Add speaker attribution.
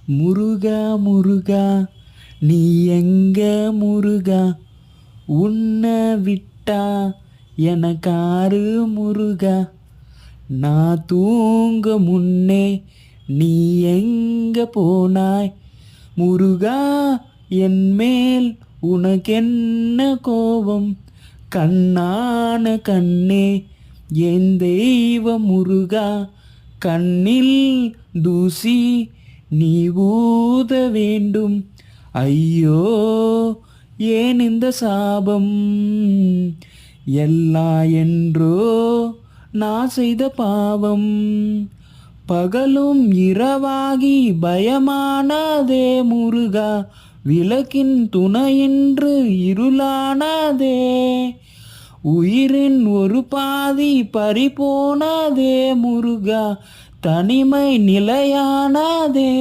Speaker 1: முருகா முருகா நீ எங்க முருகா, உன்னை விட்டா எனக்காரு முருகா, நான் தூங்க முன்னே நீ எங்க போனாய் முருகா, என் மேல் உனக்கென்ன கோபம், கண்ணான கண்ணே என் தெய்வம் முருகா, கண்ணில் தூசி நீ ஊத வேண்டும், ஐயோ ஏன் இந்த சாபம், எல்லாம் என்றோ நான் செய்த பாவம், பகலும் இரவாகி பயமானதே முருகா, விளக்கின் துணையின்று இருளானதே, உயிரின் ஒரு பாதி பறிபோனதே முருகா, தனிமை நிலையானதே.